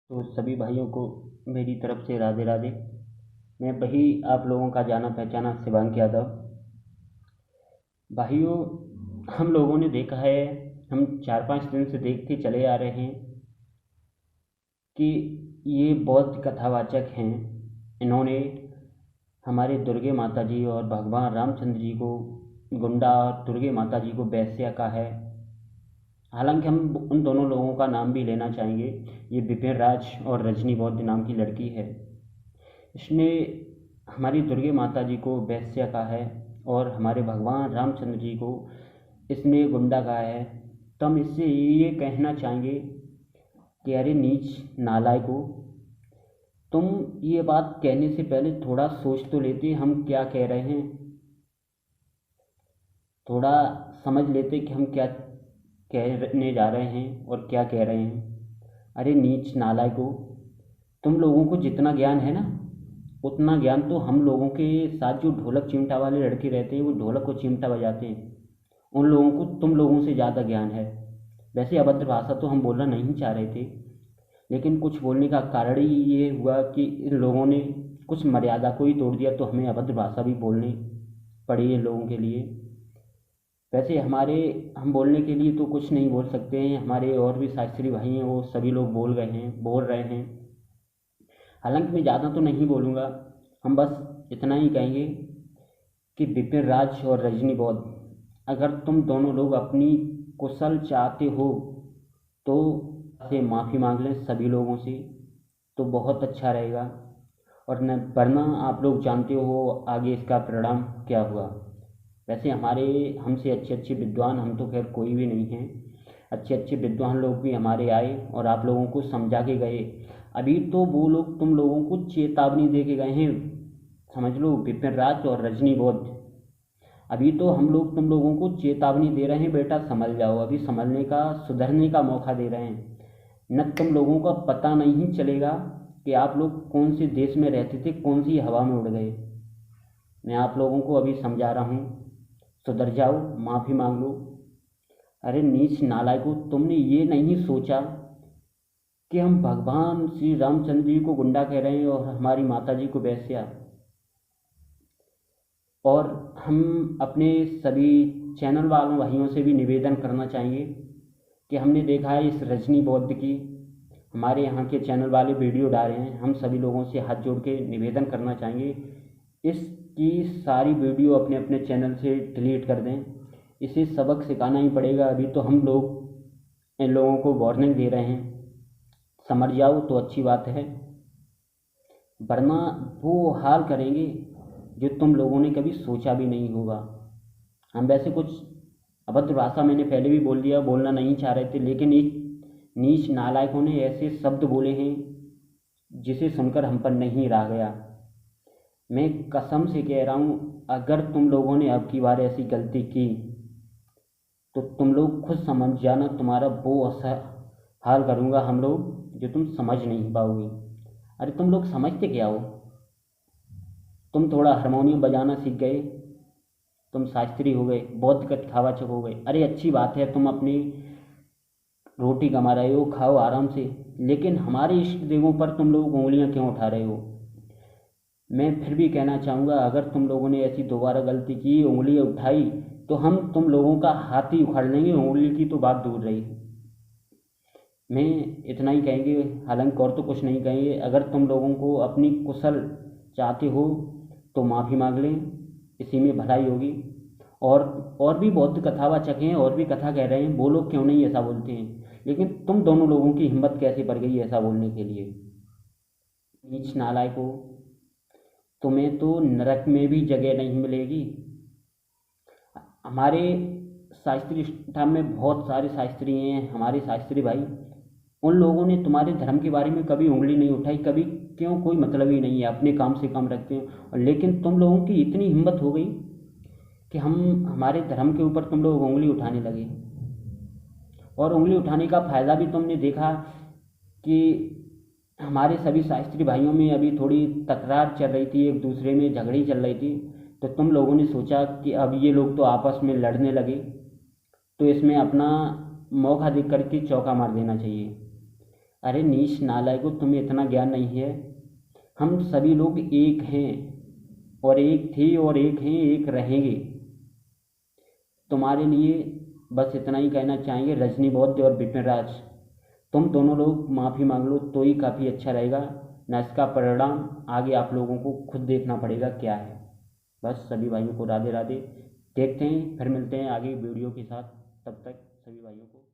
तो सभी भाइयों को मेरी तरफ से राधे राधे। मैं वही आप लोगों का जाना पहचाना शिवांक यादव। भाइयों, हम लोगों ने देखा है, हम 4-5 दिन से देखते चले आ रहे हैं कि ये बौद्ध कथावाचक हैं, इन्होंने हमारे दुर्गे माता जी और भगवान रामचंद्र जी को गुंडा और दुर्गे माता जी को वेश्या कहा है। हालांकि हम उन दोनों लोगों का नाम भी लेना चाहेंगे। ये विपिन राज और रजनी बौद्ध नाम की लड़की है। इसने हमारी दुर्गे माता जी को वेश्या कहा है और हमारे भगवान रामचंद्र जी को इसने गुंडा कहा है। तो हम इससे ये कहना चाहेंगे कि अरे नीच नालायकों, तुम ये बात कहने से पहले थोड़ा सोच तो लेते हम क्या कह रहे हैं, थोड़ा समझ लेते कि हम क्या कहने जा रहे हैं और क्या कह रहे हैं। अरे नीच नालायकों, तुम लोगों को जितना ज्ञान है ना, उतना ज्ञान तो हम लोगों के साथ जो ढोलक चिमटा वाले लड़के रहते हैं, वो ढोलक और चिमटा बजाते हैं, उन लोगों को तुम लोगों से ज़्यादा ज्ञान है। वैसे अभद्र भाषा तो हम बोलना नहीं चाह रहे थे, लेकिन कुछ बोलने का कारण ही ये हुआ कि इन लोगों ने कुछ मर्यादा को ही तोड़ दिया, तो हमें अभद्र भाषा भी बोलनी पड़ी इन लोगों के लिए। वैसे हम बोलने के लिए तो कुछ नहीं बोल सकते हैं, हमारे और भी शास्त्री भाई हैं, वो सभी लोग बोल रहे हैं। हालांकि मैं ज़्यादा तो नहीं बोलूँगा, हम बस इतना ही कहेंगे कि विपिन राज और रजनी बौद्ध, अगर तुम दोनों लोग अपनी कुशल चाहते हो तो से माफ़ी मांग लें सभी लोगों से, तो बहुत अच्छा रहेगा। और न वरना आप लोग जानते हो आगे इसका परिणाम क्या हुआ। वैसे हमसे अच्छे अच्छे विद्वान, हम तो खैर कोई भी नहीं हैं, अच्छे अच्छे विद्वान लोग भी हमारे आए और आप लोगों को समझा के गए। अभी तो वो लोग तुम लोगों को चेतावनी दे के गए हैं, समझ लो विपिन राज और रजनी बौद्ध। अभी तो हम लोग तुम लोगों को चेतावनी दे रहे हैं, बेटा संभल जाओ, अभी संभलने का सुधरने का मौका दे रहे हैं। न तुम लोगों का पता नहीं चलेगा कि आप लोग कौन से देश में रहते थे, कौन सी हवा में उड़ गए। मैं आप लोगों को अभी समझा रहा हूँ, सुधर जाओ, माफ़ी मांग लो। अरे नीच नालायकों, तुमने ये नहीं सोचा कि हम भगवान श्री रामचंद्र जी को गुंडा कह रहे हैं और हमारी माता जी को वेश्या। और हम अपने सभी चैनल वालों भाइयों से भी निवेदन करना चाहेंगे कि हमने देखा है इस रजनी बौद्ध की, हमारे यहाँ के चैनल वाले वीडियो डाल रहे हैं, हम सभी लोगों से हाथ जोड़ के निवेदन करना चाहेंगे इसकी सारी वीडियो अपने अपने चैनल से डिलीट कर दें। इसे सबक सिखाना ही पड़ेगा। अभी तो हम लोग इन लोगों को वार्निंग दे रहे हैं, समझ जाओ तो अच्छी बात है, वरना वो हाल करेंगे जो तुम लोगों ने कभी सोचा भी नहीं होगा। हम वैसे कुछ अभद्र भाषा मैंने पहले भी बोल दिया, बोलना नहीं चाह रहे थे, लेकिन एक नीच नालायकों ने ऐसे शब्द बोले हैं जिसे सुनकर हम पर नहीं रहा गया। मैं कसम से कह रहा हूँ, अगर तुम लोगों ने अब की बार ऐसी गलती की तो तुम लोग खुद समझ जाना, तुम्हारा वो ऐसा हाल करूँगा हम लोग जो तुम समझ नहीं पाओगे। अरे तुम लोग समझते क्या हो? तुम थोड़ा हारमोनियम बजाना सीख गए, तुम शास्त्री हो गए, बौद्ध कथावाचक हो गए। अरे अच्छी बात है, तुम अपनी रोटी कमा रहे हो, खाओ आराम से, लेकिन हमारे इष्ट देवों पर तुम लोग उंगलियां क्यों उठा रहे हो? मैं फिर भी कहना चाहूँगा, अगर तुम लोगों ने ऐसी दोबारा गलती की, उंगली उठाई, तो हम तुम लोगों का हाथ ही उखाड़ लेंगे, उंगली की तो बात दूर रही। मैं इतना ही कहेंगे, हालांकि और तो कुछ नहीं कहेंगे। अगर तुम लोगों को अपनी कुशल चाहते हो तो माफ़ी मांग लें, इसी में भलाई होगी। और और भी बहुत कथावाचक हैं, और भी कथा कह रहे हैं, वो लोग क्यों नहीं ऐसा बोलते हैं, लेकिन तुम दोनों लोगों की हिम्मत कैसे पड़ गई ऐसा बोलने के लिए? नीच नालायकों, तुम्हें तो नरक में भी जगह नहीं मिलेगी। हमारे शास्त्री स्थान में बहुत सारे शास्त्री हैं, हमारे शास्त्री भाई, उन लोगों ने तुम्हारे धर्म के बारे में कभी उंगली नहीं उठाई, कभी क्यों, कोई मतलब ही नहीं है, अपने काम से काम रखते हैं। और लेकिन तुम लोगों की इतनी हिम्मत हो गई कि हमारे धर्म के ऊपर तुम लोग उंगली उठाने लगे। और उंगली उठाने का फ़ायदा भी तुमने देखा कि हमारे सभी शास्त्री भाइयों में अभी थोड़ी तकरार चल रही थी, एक दूसरे में झगड़ी चल रही थी, तो तुम लोगों ने सोचा कि अब ये लोग तो आपस में लड़ने लगे, तो इसमें अपना मौका देख करके चौका मार देना चाहिए। अरे नीच नालायकों, तुम्हें इतना ज्ञान नहीं है। हम सभी लोग एक हैं, और एक थे और एक हैं, एक रहेंगे। तुम्हारे लिए बस इतना ही कहना चाहेंगे, रजनी बौद्ध और विपिन राज, तुम दोनों लोग माफ़ी मांग लो तो ही काफ़ी अच्छा रहेगा। न इसका परिणाम आगे आप लोगों को खुद देखना पड़ेगा क्या है। बस सभी भाइयों को राधे राधे। देखते हैं, फिर मिलते हैं आगे वीडियो के साथ। तब तक सभी भाइयों को